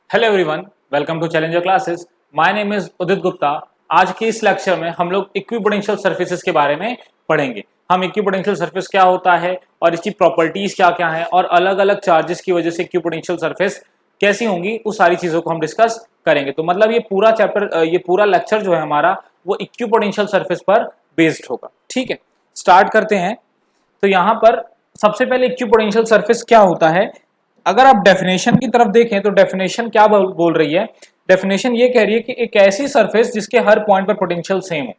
Hello everyone, welcome to Challenger Classes. My name is Udit Gupta. आज के इस लेक्चर में हम लोग इक्विपोटेंशियल सर्फेसेस के बारे में पढ़ेंगे। हम इक्विपोटेंशियल सर्फेस क्या होता है और इसकी प्रॉपर्टीज क्या क्या है और अलग अलग चार्जेस की वजह से इक्विपोटेंशियल सर्फेस कैसी होंगी, उस सारी चीजों को हम डिस्कस करेंगे। तो मतलब ये पूरा चैप्टर, ये पूरा लेक्चर जो है हमारा वो इक्विपोटेंशियल सर्फेस पर बेस्ड होगा। ठीक है, स्टार्ट करते हैं। तो यहाँ पर सबसे पहले इक्विपोटेंशियल सरफेस क्या होता है। अगर आप डेफिनेशन की तरफ देखें तो डेफिनेशन क्या बोल रही है। डेफिनेशन ये कह रही है कि एक ऐसी सरफेस जिसके हर पॉइंट पर पोटेंशियल सेम हो।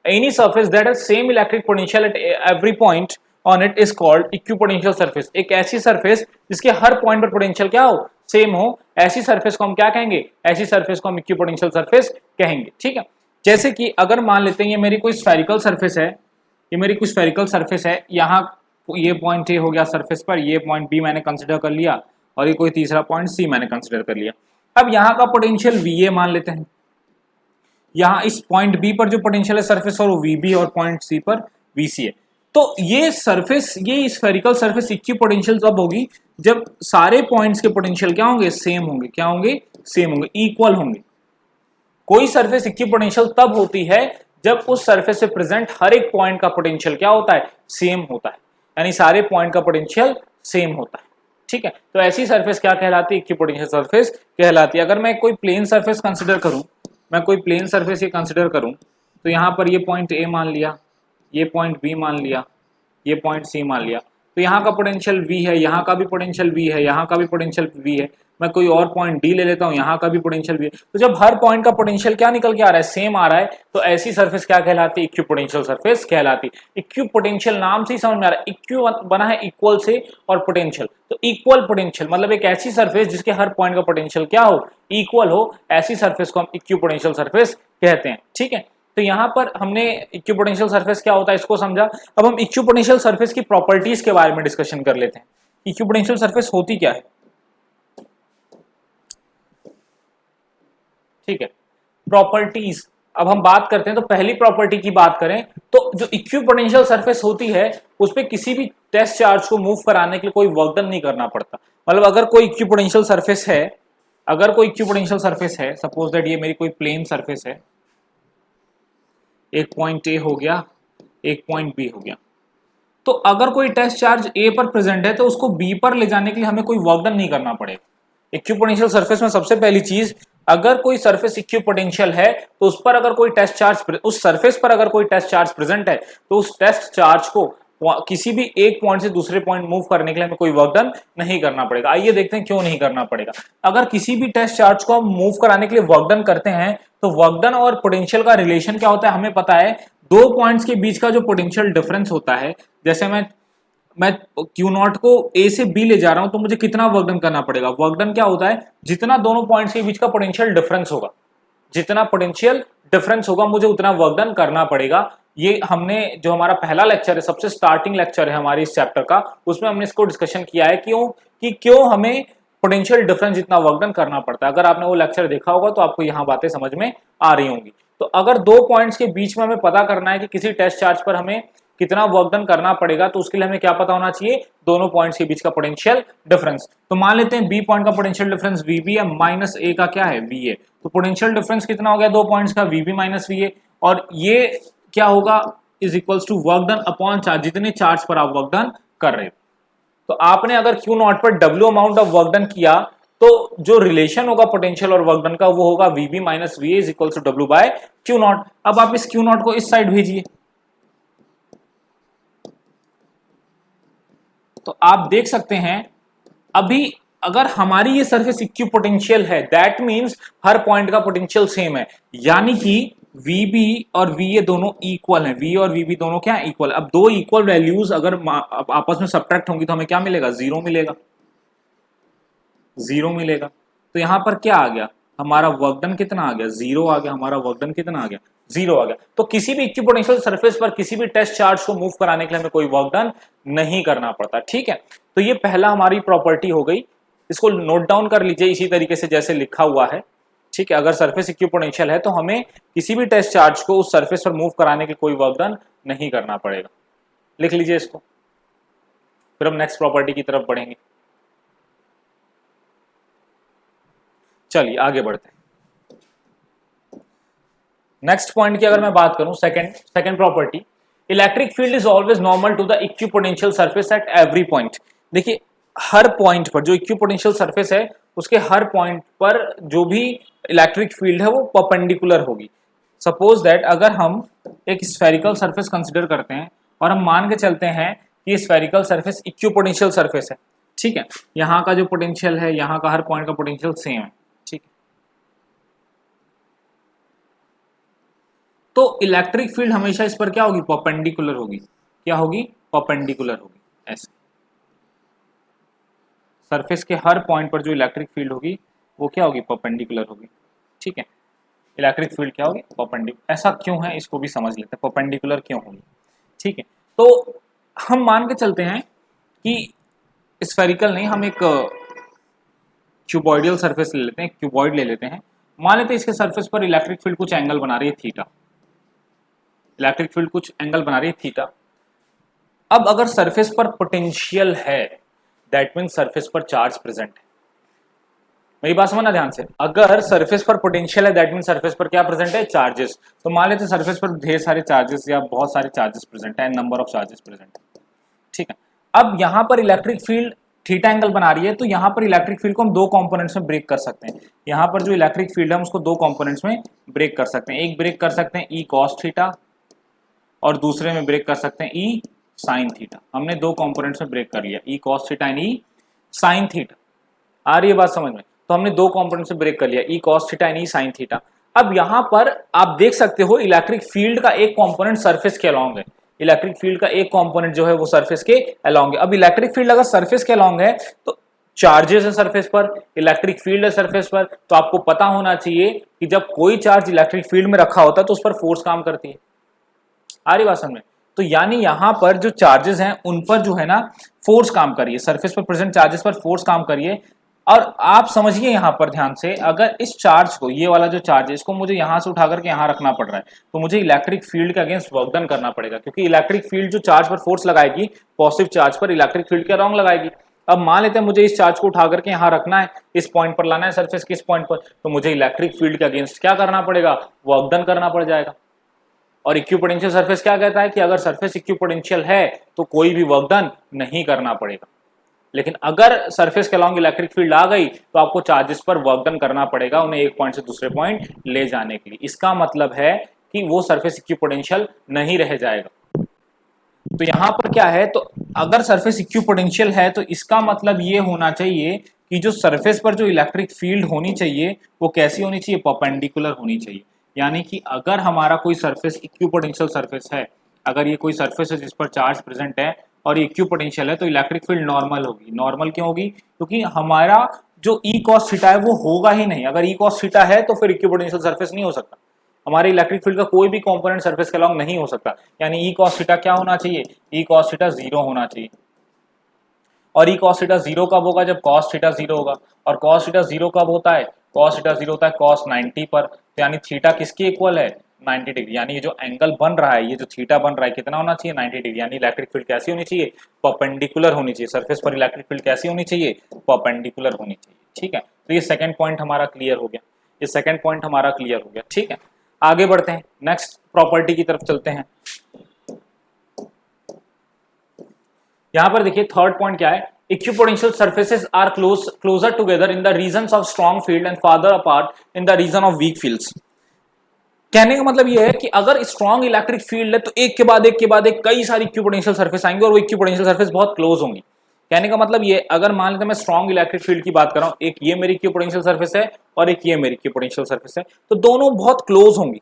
Any surface that has same electric potential at every point on it is called equipotential surface. एक ऐसी सरफेस जिसके हर पॉइंट पर पोटेंशियल क्या हो, सेम हो, ऐसी सरफेस को हम क्या कहेंगे, ऐसी सरफेस को हम इक्विपोटेंशियल सरफेस कहेंगे। ठीक है, जैसे कि अगर मान लेते हैं ये मेरी कोई स्फेरिकल सरफेस है, ये मेरी कुछ स्फेरिकल सरफेस है, यहाँ ये पॉइंट ए हो गया सरफेस पर, ये पॉइंट बी मैंने कंसिडर कर लिया और ये कोई तीसरा पॉइंट सी मैंने कंसिडर कर लिया। अब यहाँ का पोटेंशियल वी ए मान लेते हैं। यहाँ इस पॉइंट बी पर जो पोटेंशियल है सरफेस और वो वी बी और पॉइंट सी पर वी सी है। तो ये सरफेस, ये स्फेरिकल सरफेस इक्विपोटेंशियल तब होगी जब सारे पॉइंट्स के पोटेंशियल क्या होंगे, सेम होंगे। क्या होंगे, सेम होंगे, इक्वल होंगे। कोई सरफेस इक्विपोटेंशियल तब होती है जब उस सरफेस से प्रेजेंट हर एक पॉइंट का पोटेंशियल क्या होता है, सेम होता है, यानी सारे पॉइंट का पोटेंशियल सेम होता है। ठीक है, तो ऐसी सरफेस क्या कहलाती है, इक्विपोटेंशियल सरफेस कहलाती है। अगर मैं कोई प्लेन सरफेस कंसिडर करूं, मैं कोई प्लेन सरफेस ये कंसिडर करूं, तो यहां पर ये पॉइंट ए मान लिया, ये पॉइंट बी मान लिया, ये पॉइंट सी मान लिया, तो यहाँ का पोटेंशियल वी है, यहाँ का भी पोटेंशियल वी है, यहाँ का भी पोटेंशियल वी है। मैं कोई और पॉइंट डी ले लेता हूँ, यहाँ का भी पोटेंशियल वी है। तो जब हर पॉइंट का पोटेंशियल क्या निकल के आ रहा है, सेम आ रहा है, तो ऐसी सरफेस क्या कहलाती है, इक्विपोटेंशियल सरफेस कहलाती है। इक्विपोटेंशियल नाम से ही समझ में आ रहा है, इक्यू बना है इक्वल से और पोटेंशियल, तो इक्वल पोटेंशियल मतलब एक ऐसी सरफेस जिसके हर पॉइंट का पोटेंशियल क्या हो, इक्वल हो, ऐसी सरफेस को हम इक्विपोटेंशियल सरफेस कहते हैं। ठीक है, तो यहां पर हमने इक्विपोटेंशियल सरफेस क्या होता है इसको समझा। अब हम इक्विपोटेंशियल सरफेस की प्रॉपर्टीज के बारे में डिस्कशन कर लेते हैं। इक्विपोटेंशियल सरफेस होती क्या है। ठीक है, प्रॉपर्टीज अब हम बात करते हैं। तो पहली प्रॉपर्टी की बात करें तो जो इक्विपोटेंशियल सरफेस होती है उस पर किसी भी टेस्ट चार्ज को मूव कराने के लिए कोई वर्क डन नहीं करना पड़ता। मतलब अगर कोई इक्विपोटेंशियल सरफेस है, अगर कोई इक्विपोटेंशियल सरफेस है, सपोज दैट ये मेरी कोई प्लेन सरफेस है, एक पॉइंट ए हो गया, एक पॉइंट बी हो गया, तो अगर कोई टेस्ट चार्ज ए पर प्रेजेंट है तो उसको बी पर ले जाने के लिए हमें कोई वर्क डन नहीं करना पड़ेगा। इक्विपोटेंशियल सरफेस में सबसे पहली चीज, अगर कोई सरफेस इक्विपोटेंशियल है तो उस पर अगर कोई टेस्ट चार्ज, उस सरफेस पर अगर कोई टेस्ट चार्ज प्रेजेंट है तो उस टेस्ट चार्ज को किसी भी एक पॉइंट से दूसरे पॉइंट मूव करने के लिए हमें कोई वर्क डन नहीं करना पड़ेगा। आइए देखते हैं क्यों नहीं करना पड़ेगा। अगर किसी भी टेस्ट चार्ज को हम मूव कराने के लिए वर्क डन करते हैं तो वर्क डन और पोटेंशियल का रिलेशन क्या होता है हमें पता है। दो पॉइंट्स के बीच का जो पोटेंशियल डिफरेंस होता है, जैसे मैं क्यू नॉट को ए से बी ले जा रहा हूं तो मुझे कितना वर्क डन करना पड़ेगा। वर्क डन क्या होता है, जितना दोनों पॉइंट्स के बीच का पोटेंशियल डिफरेंस होगा, जितना पोटेंशियल डिफरेंस होगा मुझे उतना वर्क डन करना पड़ेगा। ये हमने जो हमारा पहला लेक्चर है, सबसे स्टार्टिंग लेक्चर है हमारे इस चैप्टर का, उसमें हमने इसको डिस्कशन किया है क्यों हमें पोटेंशियल डिफरेंस जितना वर्क डन करना पड़ता है। अगर आपने वो लेक्चर देखा होगा तो आपको यहाँ बातें समझ में आ रही होंगी। तो अगर दो पॉइंट्स के बीच में हमें पता करना है कि किसी टेस्ट चार्ज पर हमें कितना वर्क डन करना पड़ेगा, तो उसके लिए हमें क्या पता होना चाहिए, दोनों पॉइंट्स के बीच का पोटेंशियल डिफरेंस। तो मान लेते हैं बी पॉइंट का पोटेंशियल डिफरेंस वीबी है, माइनस ए का क्या है, वी ए। तो पोटेंशियल डिफरेंस कितना हो गया दो पॉइंट्स का, वीबी माइनस वी ए, और ये क्या होगा, is equals to work done upon charge, जितने चार्ज पर आप वर्क डन कर रहे हो। तो आपने अगर क्यू नॉट पर W amount of work done किया तो जो रिलेशन होगा पोटेंशियल और वर्क डन का वो होगा VB minus V A is equals to W by Q naught. अब आप इस क्यू नॉट को इस साइड भेजिए, तो आप देख सकते हैं अभी अगर हमारी ये सरफेस इक्विपोटेंशियल है, दैट मींस हर पॉइंट का पोटेंशियल सेम है, यानी कि VB और VA दोनों इक्वल हैं। V और VB दोनों क्या है, इक्वल। अब दो इक्वल वैल्यूज अगर आपस में सब्ट्रैक्ट होंगी तो हमें क्या मिलेगा, जीरो मिलेगा, जीरो मिलेगा। तो यहां पर क्या आ गया, हमारा वर्क डन कितना आ गया, जीरो आ गया। हमारा वर्क डन कितना आ गया, जीरो आ गया। तो किसी भी इक्विपोटेंशियल सरफेस पर किसी भी टेस्ट चार्ज को मूव कराने के लिए हमें कोई वर्क डन नहीं करना पड़ता। ठीक है, तो ये पहला हमारी प्रॉपर्टी हो गई, इसको नोट डाउन कर लीजिए इसी तरीके से जैसे लिखा हुआ है। ठीक है, अगर सरफेस इक्विपोटेंशियल है तो हमें किसी भी टेस्ट चार्ज को उस सरफेस पर मूव कराने के लिए कोई वर्क डन नहीं करना पड़ेगा। लिख लीजिए इसको, फिर हम नेक्स्ट प्रॉपर्टी की तरफ बढ़ेंगे। चलिए आगे बढ़ते हैं। नेक्स्ट पॉइंट की अगर मैं बात करूं, second property, electric field is always normal to the equipotential surface at every point. देखिए हर पॉइंट पर जो इक्विपोटेंशियल सरफेस है उसके हर पॉइंट पर जो भी इलेक्ट्रिक फील्ड है वो परपेंडिकुलर होगी। सपोज दैट अगर हम एक स्फेरिकल सरफेस कंसिडर करते हैं और हम मान के चलते हैं कि स्फेरिकल सरफेस इक्विपोटेंशियल सरफेस है, ठीक है, यहाँ का जो पोटेंशियल है, यहाँ का हर पॉइंट का पोटेंशियल सेम है, ठीक है, तो इलेक्ट्रिक फील्ड हमेशा इस पर क्या होगी, परपेंडिकुलर होगी। क्या होगी, परपेंडिकुलर होगी। ऐसे सरफेस के हर पॉइंट पर जो इलेक्ट्रिक फील्ड होगी वो क्या होगी, परपेंडिकुलर होगी, ठीक है। इलेक्ट्रिक फील्ड क्या होगी, परपेंडिकुलर। ऐसा क्यों है इसको भी समझ लेते हैं, परपेंडिकुलर क्यों होगी, ठीक है। तो हम मान के चलते हैं कि स्फेरिकल नहीं, हम एक क्यूबॉइडल सरफेस ले लेते हैं, क्यूबॉइड ले लेते हैं। मान लेते हैं इसके सरफेस पर इलेक्ट्रिक फील्ड कुछ एंगल बना रही है थीटा, इलेक्ट्रिक फील्ड कुछ एंगल बना रही है थीटा। अब अगर सरफेस पर पोटेंशियल है दैट मीन सरफेस पर चार्ज प्रेजेंट है। मेरी बात समझना ध्यान से, अगर सरफेस पर पोटेंशियल है दैट मीन सरफेस पर क्या प्रेजेंट है, चार्जेस। तो मान लेते हैं सरफेस पर ढेर सारे चार्जेस या बहुत सारे चार्जेस प्रेजेंट है, नंबर ऑफ चार्जेस प्रेजेंट है, ठीक है। अब यहां पर इलेक्ट्रिक फील्ड थीटा एंगल बना रही है, तो यहां पर इलेक्ट्रिक फील्ड को हम दो कंपोनेंट्स में ब्रेक कर सकते हैं। यहां पर जो इलेक्ट्रिक फील्ड है हम उसको दो कंपोनेंट्स में ब्रेक कर सकते हैं। एक ब्रेक कर सकते हैं ई कॉस थीटा और दूसरे में ब्रेक कर सकते हैं ई साइन थीटा। हमने दो कंपोनेंट्स में ब्रेक कर लिया, E cos theta and E sine theta. आ रही है बात समझ में? तो हमने दो कंपोनेंट्स में ब्रेक कर लिया, E cos theta and E sine theta. अब यहां पर आप देख सकते हो इलेक्ट्रिक फील्ड का एक कंपोनेंट सरफेस के अलोंग है। इलेक्ट्रिक फील्ड का एक कंपोनेंट जो है वो सरफेस के अलोंग है। अब इलेक्ट्रिक फील्ड अगर सरफेस के अलोंग है तो चार्जेस है सरफेस पर, इलेक्ट्रिक फील्ड है सरफेस पर, तो आपको पता होना चाहिए कि जब कोई चार्ज इलेक्ट्रिक फील्ड में रखा होता है तो उस पर फोर्स काम करती है। आ रही बात समझ में? तो यानी यहां पर जो चार्जेस हैं उन पर जो है ना फोर्स काम करिए, सरफेस पर प्रेजेंट चार्जेस पर फोर्स काम करिए। और आप समझिए यहां पर ध्यान से, अगर इस चार्ज को, ये वाला जो चार्ज है, इसको मुझे यहां से उठा करके यहां रखना पड़ रहा है, तो मुझे इलेक्ट्रिक फील्ड के अगेंस्ट वर्क डन करना पड़ेगा, क्योंकि इलेक्ट्रिक फील्ड जो चार्ज पर फोर्स लगाएगी पॉजिटिव चार्ज पर इलेक्ट्रिक फील्ड के अलोंग लगाएगी। अब मान लेते हैं मुझे इस चार्ज को उठा करके यहां रखना है, इस पॉइंट पर लाना है सरफेस के इस पॉइंट पर, तो मुझे इलेक्ट्रिक फील्ड के अगेंस्ट क्या करना पड़ेगा, वर्क डन करना पड़ जाएगा। और इक्विपोटेंशियल सरफेस क्या कहता है कि अगर सरफेस इक्विपोटेंशियल है तो कोई भी वर्क डन नहीं करना पड़ेगा। लेकिन अगर सरफेस के अलोंग इलेक्ट्रिक फील्ड आ गई तो आपको चार्जेस पर वर्क डन करना पड़ेगा, उन्हें एक पॉइंट से दूसरे पॉइंट ले जाने के लिए। इसका मतलब है कि वो सरफेस इक्विपोटेंशियल नहीं रह जाएगा। तो यहां पर क्या है, तो अगर सरफेस इक्विपोटेंशियल है तो इसका मतलब ये होना चाहिए कि जो सरफेस पर जो इलेक्ट्रिक फील्ड होनी चाहिए वो कैसी होनी चाहिए, परपेंडिकुलर होनी चाहिए। यानी कि अगर हमारा कोई सरफेस इक्विपोटेंशियल सरफेस है, अगर ये कोई सरफेस है जिस पर चार्ज प्रेजेंट है और ये इक्विपोटेंशियल है, तो इलेक्ट्रिक फील्ड नॉर्मल होगी। नॉर्मल क्यों होगी, क्योंकि हमारा जो ई कॉस थीटा है वो होगा ही नहीं। अगर ई कॉस थीटा है तो फिर इक्विपोटेंशियल सरफेस नहीं हो सकता, हमारे इलेक्ट्रिक फील्ड का कोई भी कंपोनेंट सरफेस के अलोंग नहीं हो सकता। यानी ई कॉस थीटा क्या होना चाहिए, ई कॉस थीटा 0 होना चाहिए। और ई कॉस थीटा 0 कब होगा, जब कॉस थीटा 0 होगा। और कॉस थीटा 0 कब होता है, कॉस थीटा 0 होता है कॉस 90 पर। तो यानी थीटा किसके इक्वल है, 90 डिग्री। यानी ये जो एंगल बन रहा है, ये जो थीटा बन रहा है, कितना होना चाहिए, 90 डिग्री। यानी इलेक्ट्रिक फील्ड कैसी होनी चाहिए, परपेंडिकुलर होनी चाहिए। सरफेस पर इलेक्ट्रिक फील्ड कैसी होनी चाहिए, परपेंडिकुलर होनी चाहिए, ठीक है। तो ये सेकंड पॉइंट हमारा क्लियर हो गया, ये सेकंड पॉइंट हमारा क्लियर हो गया, ठीक है। आगे बढ़ते हैं, नेक्स्ट प्रॉपर्टी की तरफ चलते हैं। यहां पर देखिए थर्ड पॉइंट क्या है, equipotential surfaces are closer together in the regions of strong field and farther apart in the region of weak fields. कहने का मतलब यह है कि अगर स्ट्रॉन्ग इलेक्ट्रिक फील्ड है तो एक के बाद एक के बाद एक कई सारी इक्विपोटेंशियल सरफेस आएंगे और वो इक्विपोटेंशियल सरफेस बहुत क्लोज होंगी। कहने का मतलब ये, अगर मान लेते हैं मैं स्ट्रॉन्ग इलेक्ट्रिक फील्ड की बात कर रहा हूं, एक ये मेरी इक्विपोटेंशियल सरफेस है और एक ये मेरी इक्विपोटेंशियल सरफेस है, तो दोनों बहुत क्लोज होंगी।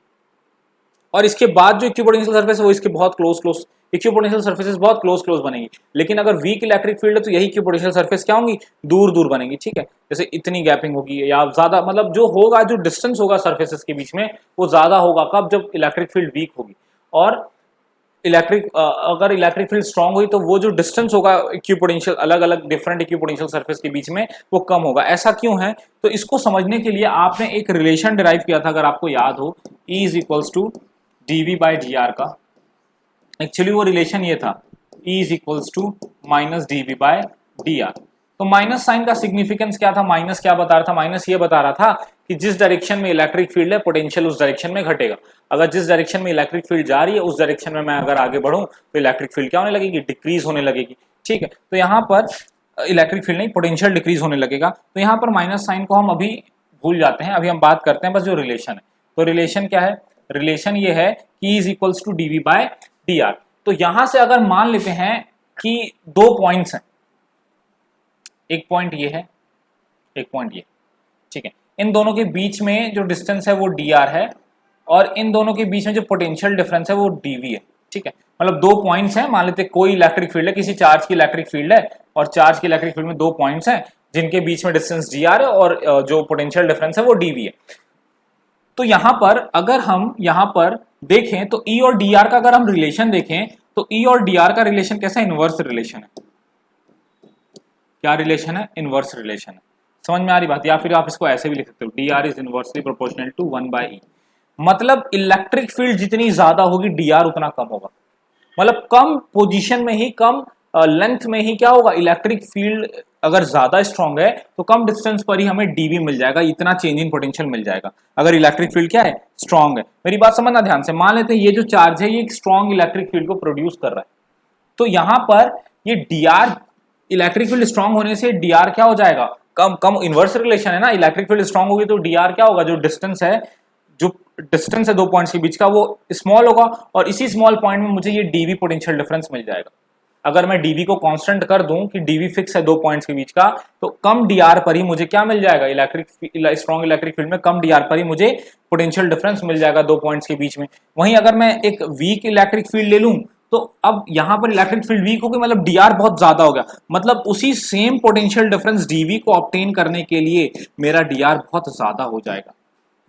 और इसके बाद जो इक्विपोटेंशियल सरफेस है वो इसके बहुत क्लोज इक्विपोटेंशियल सरफेसेस बहुत क्लोज बनेंगी। लेकिन अगर वीक इलेक्ट्रिक फील्ड है तो यही इक्विपोटेंशियल सरफेस क्या होंगी, दूर बनेंगी, ठीक है। जैसे इतनी गैपिंग होगी या ज्यादा, मतलब जो होगा, जो डिस्टेंस होगा सरफेसेस के बीच में वो ज्यादा होगा कब, जब इलेक्ट्रिक फील्ड वीक होगी। और अगर इलेक्ट्रिक फील्ड स्ट्रांग हुई तो वो जो डिस्टेंस होगा इक्विपोटेंशियल, अलग अलग डिफरेंट इक्विपोटेंशियल सरफेस के बीच में, वो कम होगा। ऐसा क्यों है, तो इसको समझने के लिए आपने एक रिलेशन डिराइव किया था, अगर आपको याद हो, E is equals to dV by dr का। एक्चुअली वो रिलेशन ये था, E is equals to minus dV by dr। तो माइनस साइन का सिग्निफिकेंस क्या था, माइनस क्या बता रहा था, माइनस ये बता रहा था कि जिस डायरेक्शन में इलेक्ट्रिक फील्ड है पोटेंशियल उस डायरेक्शन में घटेगा। अगर जिस डायरेक्शन में इलेक्ट्रिक फील्ड जा रही है उस डायरेक्शन में मैं अगर आगे बढ़ूं तो इलेक्ट्रिक फील्ड क्या होने लगेगी, डिक्रीज होने लगेगी। ठीक है, तो यहाँ पर इलेक्ट्रिक फील्ड नहीं, पोटेंशियल डिक्रीज होने लगेगा। तो यहाँ पर माइनस साइन को हम अभी भूल जाते हैं, अभी हम बात करते हैं बस जो रिलेशन है। तो रिलेशन क्या है, रिलेशन ये है कि is equals to d v by d r. तो यहां से अगर मान लेते हैं कि दो पॉइंट्स हैं, एक पॉइंट ये है, एक पॉइंट ये, ठीक है, इन दोनों के बीच में जो डिस्टेंस है वो डी आर है और इन दोनों के बीच में जो पोटेंशियल डिफरेंस है वो डीवी है। ठीक है, मतलब दो पॉइंट्स हैं, मान लेते हैं कोई इलेक्ट्रिक फील्ड है, किसी चार्ज की इलेक्ट्रिक फील्ड है और चार्ज की इलेक्ट्रिक फील्ड में दो पॉइंट्स हैं जिनके बीच में डिस्टेंस डी आर है और जो पोटेंशियल डिफरेंस है वो डीवी है। तो यहां पर अगर हम यहां पर देखें तो ई और डी आर का अगर हम रिलेशन देखें तो ई और डी आर का रिलेशन कैसा, इनवर्स रिलेशन है। क्या रिलेशन है, इनवर्स रिलेशन है। समझ में आ रही बात, या फिर आप इसको ऐसे भी लिख सकते हो, d r is inversely proportional to 1/e। मतलब इलेक्ट्रिक फील्ड जितनी ज्यादा होगी डी आर उतना कम होगा, मतलब कम पोजीशन में ही, कम लेंथ में ही क्या होगा, इलेक्ट्रिक फील्ड अगर ज्यादा स्ट्रांग है तो कम डिस्टेंस पर ही हमें डीवी मिल जाएगा, इतना चेंज इन पोटेंशियल मिल जाएगा अगर इलेक्ट्रिक फील्ड क्या है, स्ट्रांग है। मेरी बात समझना ध्यान से, मान लेते हैं ये जो चार्ज है ये एक स्ट्रांग इलेक्ट्रिक फील्ड को प्रोड्यूस कर रहा है, तो यहां पर ये D R, electric field strong होने से डी आर क्या हो जाएगा, कम कम, इनवर्स रिलेशन है ना, इलेक्ट्रिक फील्ड स्ट्रांग होगी तो डी आर क्या होगा, जो डिस्टेंस है दो पॉइंट्स के बीच का वो स्मॉल होगा और इसी स्मॉल पॉइंट में मुझे ये डीवी पोटेंशियल डिफरेंस मिल जाएगा। अगर मैं डीवी को कांस्टेंट कर दूं कि डीवी फिक्स है दो पॉइंट्स के बीच का, तो कम डीआर पर ही मुझे क्या मिल जाएगा, स्ट्रॉन्ग इलेक्ट्रिक फील्ड में कम डीआर पर ही मुझे पोटेंशियल डिफरेंस मिल जाएगा दो पॉइंट्स के बीच में। वहीं अगर मैं एक वीक इलेक्ट्रिक फील्ड ले लूं तो अब यहां पर इलेक्ट्रिक फील्ड वीक हो गई, मतलब डीआर बहुत ज्यादा हो गया, मतलब उसी सेम पोटेंशियल डिफरेंस डीवी को ऑब्टेन करने के लिए मेरा डीआर बहुत ज्यादा हो जाएगा,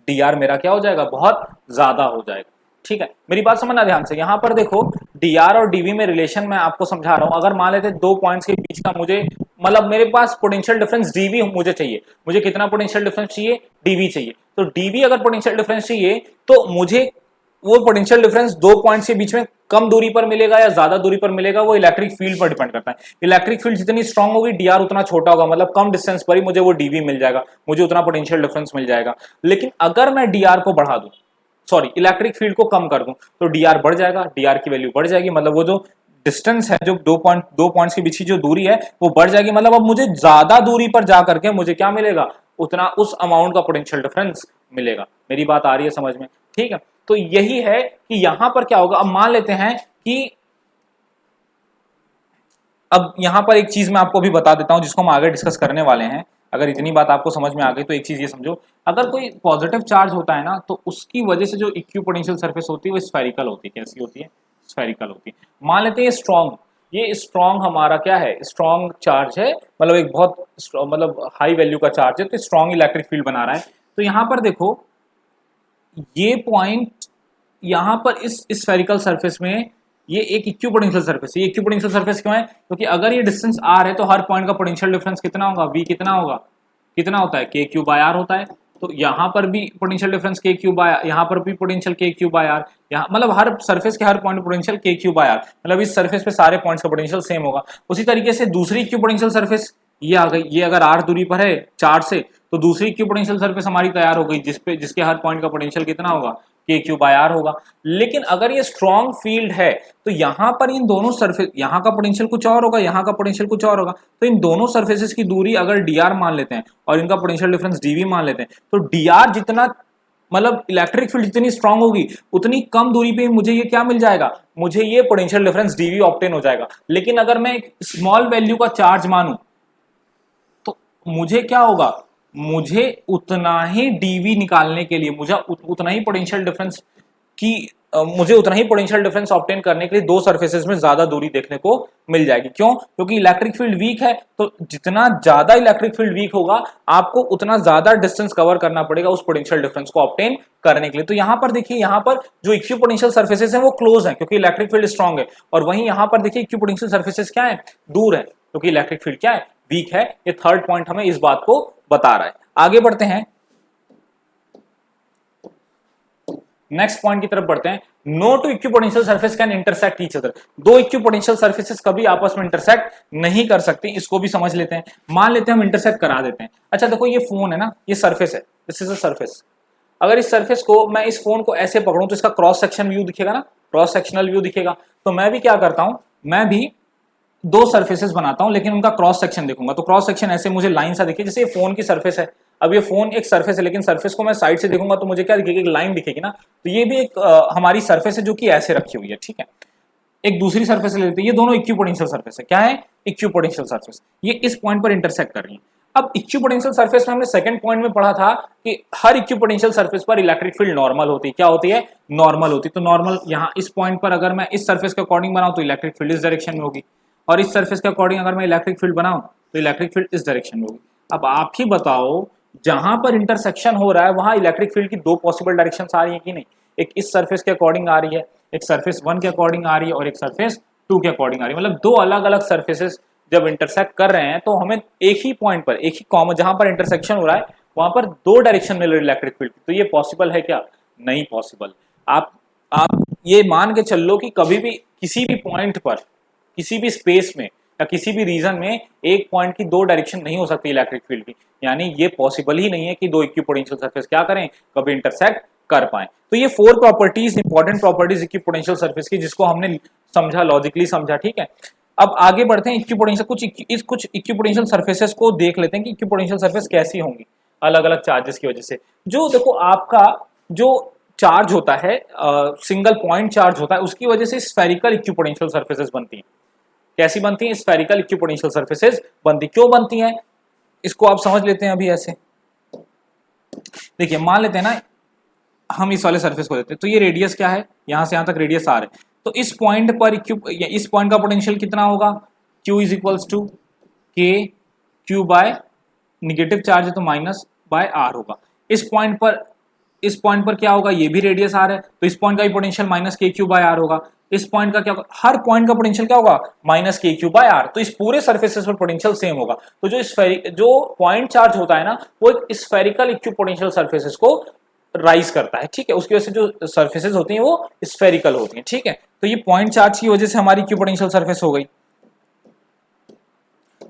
डीआर मेरा क्या हो जाएगा, बहुत ज्यादा हो जाएगा। ठीक है, मेरी बात समझना ध्यान से, यहां पर देखो डीआर और डीवी में रिलेशन मैं आपको समझा रहा हूं। अगर मान लेते दो पॉइंट्स के बीच का मुझे, मतलब मेरे पास पोटेंशियल डिफरेंस डीवी मुझे चाहिए, मुझे कितना पोटेंशियल डिफरेंस चाहिए, डीवी चाहिए। तो डीवी अगर पोटेंशियल डिफरेंस चाहिए तो मुझे वो पोटेंशियल डिफरेंस दो पॉइंट्स के बीच में कम दूरी पर मिलेगा या ज्यादा दूरी पर मिलेगा, वो इलेक्ट्रिक फील्ड पर डिपेंड करता है। इलेक्ट्रिक फील्ड जितनी स्ट्रांग होगी डीआर उतना छोटा होगा, मतलब कम डिस्टेंस पर ही मुझे वो डीवी मिल जाएगा, मुझे उतना पोटेंशियल डिफरेंस मिल जाएगा। लेकिन अगर मैं डीआर को बढ़ा दूं, सॉरी इलेक्ट्रिक फील्ड को कम कर दूं, तो डीआर बढ़ जाएगा, डीआर की वैल्यू बढ़ जाएगी, मतलब वो जो डिस्टेंस है, जो दो पॉइंट्स के बीच की जो दूरी है वो बढ़ जाएगी, मतलब अब मुझे ज्यादा दूरी पर जा करके मुझे क्या मिलेगा, उतना उस अमाउंट का पोटेंशियल डिफरेंस मिलेगा। मेरी बात आ रही है समझ में, ठीक है। तो यही है कि यहां पर क्या होगा, अब मान लेते हैं कि अब यहां पर एक चीज मैं आपको भी बता देता हूं जिसको हम आगे डिस्कस करने वाले हैं। अगर इतनी बात आपको समझ में आ गई तो एक चीज ये समझो, अगर कोई पॉजिटिव चार्ज होता है ना तो उसकी वजह से जो इक्विपोटेंशियल सरफेस होती है वो स्फेरिकल होती है। कैसी होती है, स्फेरिकल होती है। मान लेते हैं ये स्ट्रॉन्ग हमारा क्या है, स्ट्रॉन्ग चार्ज है, मतलब एक बहुत मतलब हाई वैल्यू का चार्ज है, तो स्ट्रॉन्ग इलेक्ट्रिक फील्ड बना रहा है। तो यहां पर देखो ये पॉइंट यहां पर इस स्फेरिकल सरफेस में ये एक इक्विपोटेंशियल सरफेस है। ये इक्विपोटेंशियल सरफेस क्यों है, क्योंकि अगर ये डिस्टेंस आर है तो हर पॉइंट का पोटेंशियल डिफरेंस कितना होगा, वी कितना होगा, कितना होता है, के क्यू बाय आर होता है। तो यहाँ पर भी पोटेंशियल डिफरेंस के क्यू बाय, यहाँ पर भी पोटेंशियल के क्यू बाय आर, यहाँ मतलब हर सरफेस के हर पॉइंट पोटेंशियल के क्यू बाय आर, मतलब इस सरफेस पे सारे पॉइंट्स का पोटेंशियल सेम होगा। उसी तरीके से दूसरी इक्विपोटेंशियल सरफेस ये आ गई, ये अगर आर दूरी पर है चार से तो दूसरी इक्विपोटेंशियल सरफेस हमारी तैयार हो गई जिसके हर पॉइंट का पोटेंशियल कितना होगा, के क्यू बाय आर होगा। लेकिन अगर ये स्ट्रॉन्ग फील्ड है तो यहां पर इन दोनों सरफेस, यहां का पोटेंशियल कुछ और होगा, यहां का पोटेंशियल कुछ और होगा, तो इन दोनों सरफेसेस की दूरी अगर डीआर मान लेते हैं और इनका पोटेंशियल डिफरेंस डीवी मान लेते हैं, तो डीआर जितना, मतलब इलेक्ट्रिक फील्ड जितनी स्ट्रांग होगी उतनी कम दूरी पे मुझे ये क्या मिल जाएगा, मुझे ये पोटेंशियल डिफरेंस डीवी ऑब्टेन हो जाएगा। लेकिन अगर मैं एक स्मॉल वैल्यू का चार्ज मानूं तो मुझे क्या होगा, मुझे उतना ही डीवी निकालने के लिए मुझे उतना ही पोटेंशियल डिफरेंस की मुझे उतना ही पोटेंशियल डिफरेंस ऑब्टेन करने के लिए दो सरफेसेस में ज्यादा दूरी देखने को मिल जाएगी। क्यों, क्योंकि इलेक्ट्रिक फील्ड वीक है, तो जितना ज्यादा इलेक्ट्रिक फील्ड वीक होगा आपको उतना ज्यादा डिस्टेंस कवर करना पड़ेगा उस पोटेंशियल डिफरेंस को ऑब्टेन करने के लिए। तो यहां पर देखिए, यहां पर जो इक्विपोटेंशियल सर्फेसेस हैं वो क्लोज हैं क्योंकि इलेक्ट्रिक फील्ड स्ट्रांग है, और वहीं यहां पर देखिए इक्विपोटेंशियल सर्फेसेस क्या है, दूर है क्योंकि इलेक्ट्रिक फील्ड क्या है, वीक है। ये थर्ड पॉइंट हमें इस बात को बता रहा है। आगे बढ़ते हैं, नेक्स्ट पॉइंट की तरफ बढ़ते हैं। No two equipotential surface can intersect each other. दो इक्विपोटेंशियल सरफेसेस कभी आपस में इंटरसेक्ट नहीं कर सकती, इसको भी समझ लेते हैं। मान लेते हैं हम इंटरसेक्ट करा देते हैं। अच्छा देखो ये फोन है ना, ये सरफेस है, दिस इज अ सरफेस। अगर इस सरफेस को मैं इस फोन को ऐसे पकड़ूं तो इसका क्रॉस सेक्शन व्यू दिखेगा ना, क्रॉस सेक्शनल व्यू दिखेगा। तो मैं भी क्या करता हूं, मैं भी दो सरफेसेस बनाता हूं लेकिन उनका क्रॉस सेक्शन देखूंगा। तो क्रॉस सेक्शन ऐसे मुझे लाइन सा दिखे, जैसे ये फोन की सरफेस है। अब ये फोन एक सरफेस है लेकिन सरफेस को मैं साइड से देखूंगा तो मुझे क्या दिखेगी, एक लाइन दिखेगी ना। तो ये भी एक हमारी सरफेस है जो कि ऐसे रखी हुई है, ठीक है। एक दूसरी सरफेस ले लेते हैं, ये दोनों इक्विपोटेंशियल सरफेस है। क्या है, इक्विपोटेंशियल सरफेस। ये इस पॉइंट पर इंटरसेक्ट कर रही है। अब इक्विपोटेंशियल सरफेस में हमने सेकंड पॉइंट में पढ़ा था कि हर इक्विपोटेंशियल सरफेस पर इलेक्ट्रिक फील्ड नॉर्मल होती है। क्या होती है, नॉर्मल होती है। तो नॉर्मल यहाँ इस पॉइंट पर अगर मैं इस सरफेस के अकॉर्डिंग बनाऊं तो इलेक्ट्रिक फील्ड इस डायरेक्शन में होगी, और इस सरफेस के अकॉर्डिंग अगर मैं इलेक्ट्रिक फील्ड बनाऊं तो इलेक्ट्रिक फील्ड इस डायरेक्शन में होगी। अब आप ही बताओ, जहां पर इंटरसेक्शन हो रहा है वहां इलेक्ट्रिक फील्ड की दो पॉसिबल डायरेक्शंस आ रही है कि नहीं। एक इस सरफेस के अकॉर्डिंग आ रही है, एक सरफेस 1 के अकॉर्डिंग आ रही है, और एक सरफेस 2 के अकॉर्डिंग आ रही है। मतलब दो अलग अलग सरफेसेस जब इंटरसेक्ट कर रहे हैं तो हमें एक ही पॉइंट पर, एक ही कॉमन जहां पर इंटरसेक्शन हो रहा है वहां पर दो डायरेक्शन मिल रही है इलेक्ट्रिक फील्ड। तो ये पॉसिबल है क्या, नहीं पॉसिबल। आप ये मान के चल लो कि कभी भी किसी भी पॉइंट पर, किसी भी स्पेस में या किसी भी रीजन में एक पॉइंट की दो डायरेक्शन नहीं हो सकती इलेक्ट्रिक फील्ड की। यानी ये पॉसिबल ही नहीं है कि दो इक्विपोटेंशियल सरफेस क्या करें, कभी इंटरसेक्ट कर पाए। तो ये 4 properties, important properties equipotential surface की, जिसको हमने समझा, लॉजिकली समझा, ठीक है। अब आगे बढ़ते हैं, इक्विपोटेंशियल कुछ इक्विपोटेंशियल सरफेसेस को देख लेते हैं कि इक्विपोटेंशियल सरफेस कैसी होंगी अलग अलग चार्जेस की वजह से। जो देखो आपका जो चार्ज होता है, सिंगल पॉइंट चार्ज होता है, उसकी वजह से स्फेरिकल इक्विपोटेंशियल सरफेसेस बनती हैं। कैसी बनती हैं, स्फेरिकल इक्विपोटेंशियल सरफेसेस बनती। क्यों बनती हैं इसको आप समझ लेते हैं अभी ऐसे। देखिए मान लेते हैं ना, हम इस वाले सरफेस को लेते हैं, तो ये रेडियस क्या है, यहां से यहां तक रेडियस आर है। तो इस पॉइंट पर इस पॉइंट का पोटेंशियल कितना होगा, Q इज इक्वल्स टू के क्यू बाय, निगेटिव चार्ज है तो माइनस बाय आर होगा। इस पॉइंट पर क्या होगा, ये भी रेडियस आर है तो इस पॉइंट का भी पोटेंशियल माइनस के क्यू बाय आर होगा। इस पॉइंट का क्या होगा, हर पॉइंट का पोटेंशियल क्या होगा, माइनस के क्यू बाय आर। तो इस पूरे सरफेसेस पर पोटेंशियल सेम होगा। तो जो पॉइंट चार्ज होता है ना, वो एक स्फेरिकल इक्विपोटेंशियल सरफेसेस को राइज करता है, ठीक है। उसकी वजह से जो सरफेसेस होती हैं वो स्फेरिकल होती हैं, ठीक है। तो ये पॉइंट चार्ज की वजह से हमारी इक्विपोटेंशियल सरफेस हो गई।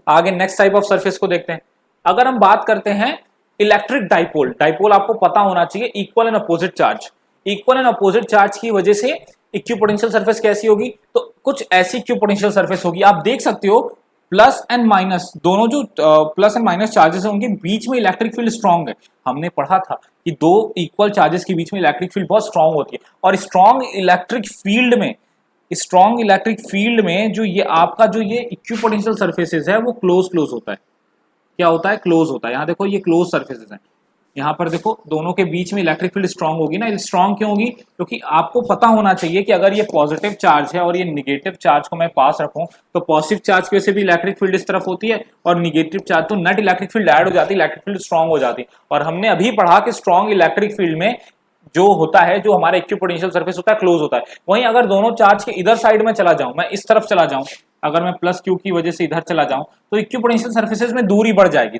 आगे नेक्स्ट टाइप ऑफ सरफेस को देखते हैं। अगर हम बात करते हैं इलेक्ट्रिक डाइपोल, डाइपोल आपको पता होना चाहिए, equal and opposite charge. Equal and opposite charge की वजह से इक्विपोटेंशियल सरफेस कैसी होगी, तो कुछ ऐसी इक्विपोटेंशियल सरफेस होगी। आप देख सकते हो प्लस एंड माइनस दोनों, जो प्लस एंड माइनस चार्जेस है उनके बीच में इलेक्ट्रिक फील्ड स्ट्रांग है। हमने पढ़ा था कि दो इक्वल चार्जेस के बीच में इलेक्ट्रिक फील्ड बहुत स्ट्रांग होती है। और स्ट्रांग इलेक्ट्रिक फील्ड में जो ये आपका जो ये इक्विपोटेंशियल सरफेसेस है वो क्लोज होता है। क्या होता है, क्लोज होता है। यहाँ देखो ये क्लोज सरफेसेस हैं, यहाँ पर देखो दोनों के बीच में इलेक्ट्रिक फील्ड स्ट्रांग होगी ना। स्ट्रांग क्यों होगी, क्योंकि आपको पता होना चाहिए कि अगर ये पॉजिटिव चार्ज है और ये निगेटिव चार्ज को मैं पास रखूं तो पॉजिटिव चार्ज की वजह से भी इलेक्ट्रिक फील्ड इस तरफ होती है, और निगेटिव चार्ज तो नेट इलेक्ट्रिक फील्ड ऐड हो जाती है, इलेक्ट्रिक फील्ड स्ट्रांग हो जाती है। और हमने अभी पढ़ा कि स्ट्रांग इलेक्ट्रिक फील्ड में जो होता है, जो हमारा इक्विपोटेंशियल सरफेस होता है, क्लोज होता है। वहीं अगर दोनों चार्ज के इधर साइड में चला जाऊं, मैं इस तरफ चला जाऊं, अगर मैं प्लस क्यू की वजह से इधर चला जाऊं तो इक्विपोटेंशियल सरफेसेस में दूरी बढ़ जाएगी,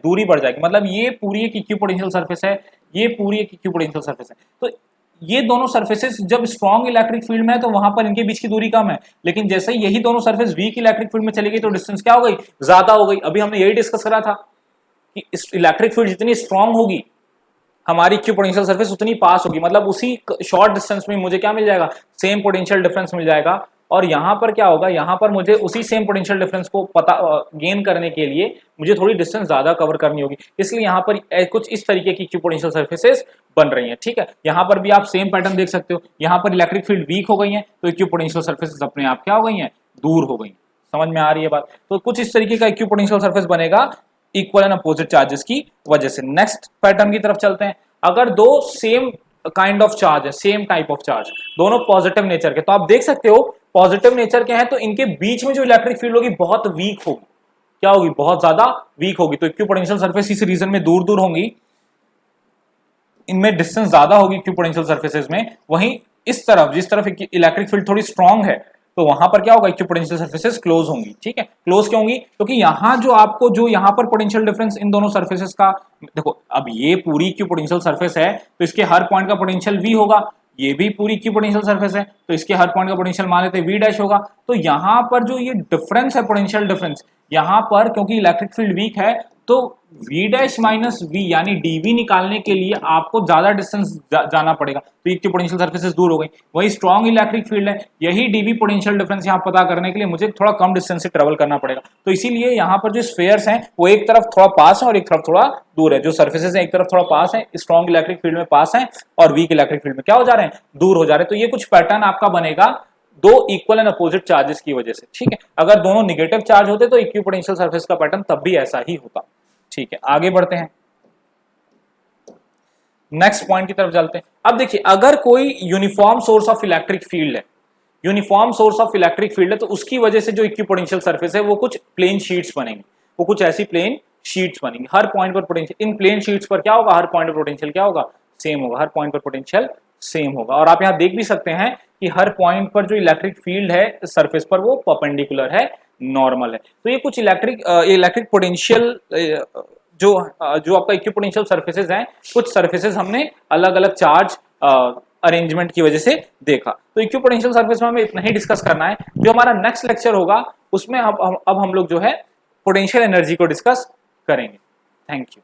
मतलब ये पूरी एक इक्विपोटेंशियल सरफेस है, ये पूरी एक इक्विपोटेंशियल सरफेस है। तो ये दोनों सरफेसेस जब स्ट्रॉन्ग इलेक्ट्रिक फील्ड में है तो वहां पर इनके बीच की दूरी कम है, लेकिन जैसे ही यही दोनों सरफेस वीक इलेक्ट्रिक फील्ड में चली गई तो डिस्टेंस क्या हो गई, ज्यादा हो गई। अभी हमने यही डिस्कस करा था कि इलेक्ट्रिक फील्ड जितनी स्ट्रॉन्ग होगी हमारी इक्विपोटेंशियल सरफेस उतनी पास होगी, मतलब उसी शॉर्ट डिस्टेंस में मुझे क्या मिल जाएगा, सेम पोटेंशियल डिफरेंस मिल जाएगा। और यहां पर क्या होगा, यहां पर मुझे उसी सेम पोटेंशियल डिफरेंस को पता गेन करने के लिए मुझे थोड़ी डिस्टेंस ज्यादा कवर करनी होगी, इसलिए यहां पर कुछ इस तरीके की इक्विपोटेंशियल सरफेसेस बन रही हैं, ठीक है। यहां पर भी आप सेम पैटर्न देख सकते हो, यहां पर इलेक्ट्रिक फील्ड वीक हो गई है तो इक्विपोटेंशियल सरफेसेस अपने आप क्या हो गई हैं, दूर हो गई। समझ में आ रही है बात। तो कुछ इस तरीके का इक्विपोटेंशियल सरफेस बनेगा इक्वल एंड अपोजिट चार्जेस की वजह से। नेक्स्ट पैटर्न की तरफ चलते हैं। अगर दो सेम काइंड ऑफ चार्ज है, सेम टाइप ऑफ चार्ज, दोनों पॉजिटिव नेचर के, तो आप देख सकते हो पॉजिटिव नेचर के हैं तो इनके बीच में जो इलेक्ट्रिक फील्ड होगी बहुत वीक होगी। क्या होगी, बहुत ज्यादा वीक होगी। तो इक्विपोटेंशियल सरफेस इस रीजन में दूर दूर होंगी, इनमें डिस्टेंस ज्यादा होगी इक्विपोटेंशियल सरफेसेस में। वहीं इस तरफ, जिस तरफ इलेक्ट्रिक फील्ड थोड़ी स्ट्रांग है तो वहां पर क्या होगा, इक्विपोटेंशियल सरफेसेस क्लोज होंगी, ठीक है। क्लोज क्यों होंगी, क्योंकि यहां जो आपको जो यहां पर पोटेंशियल डिफरेंस इन दोनों सरफेसेस का, देखो अब ये पूरी इक्विपोटेंशियल सरफेस है तो इसके हर पॉइंट का पोटेंशियल v होगा। ये भी पूरी इक्विपोटेंशियल सरफेस है, तो इसके हर पॉइंट का पोटेंशियल मान लेते हैं V डैश होगा। तो यहाँ पर जो ये डिफरेंस है, पोटेंशियल डिफरेंस, यहाँ पर क्योंकि इलेक्ट्रिक फील्ड वीक है तो V डैश माइनस V यानी dV निकालने के लिए आपको ज्यादा डिस्टेंस जाना पड़ेगा, तो इक्विपोटेंशियल सरफेसेस दूर हो गई। वही स्ट्रॉन्ग इलेक्ट्रिक फील्ड है, यही dV पोटेंशियल डिफरेंस यहाँ पता करने के लिए मुझे थोड़ा कम डिस्टेंस से ट्रेवल करना पड़ेगा। तो इसीलिए यहाँ पर जो स्फेयर्स हैं वो एक तरफ थोड़ा पास है और एक तरफ थोड़ा दूर है। जो सर्फेसेस हैं एक तरफ थोड़ा पास है, स्ट्रॉन्ग इलेक्ट्रिक फील्ड में पास है, और वीक इलेक्ट्रिक फील्ड में क्या हो जा रहे हैं, दूर हो जा रहे हैं। तो ये कुछ पैटर्न आपका बनेगा दो इक्वल एंड अपोजिट चार्जेस की वजह से, ठीक है। अगर दोनों नेगेटिव चार्ज होते तो इक्विपोटेंशियल सरफेस का पैटर्न तब भी ऐसा ही होता, ठीक है। आगे बढ़ते हैं, नेक्स्ट पॉइंट की तरफ चलते हैं। अब देखिए, अगर कोई uniform source of electric field है, uniform source of electric field है, तो उसकी वजह से जो इक्विपोटेंशियल सरफेस है वो कुछ प्लेन शीट्स बनेंगे, वो कुछ ऐसी प्लेन शीट्स बनेंगी। हर पॉइंट पर पोटेंशियल, इन प्लेन शीट्स पर क्या होगा, हर पॉइंट पर पोटेंशियल क्या होगा, सेम होगा, हर पॉइंट पर पोटेंशियल सेम होगा। और आप यहां देख भी सकते हैं कि हर पॉइंट पर जो इलेक्ट्रिक फील्ड है सरफेस पर वो परपेंडिकुलर है, नॉर्मल है। तो ये कुछ इलेक्ट्रिक पोटेंशियल जो आपका इक्विपोटेंशियल सरफेसेस हैं, कुछ सरफेसेस हमने अलग अलग चार्ज अरेंजमेंट की वजह से देखा। तो इक्विपोटेंशियल सरफेस में हमें इतना ही डिस्कस करना है। जो हमारा नेक्स्ट लेक्चर होगा उसमें अब हम लोग जो है पोटेंशियल एनर्जी को डिस्कस करेंगे। Thank you.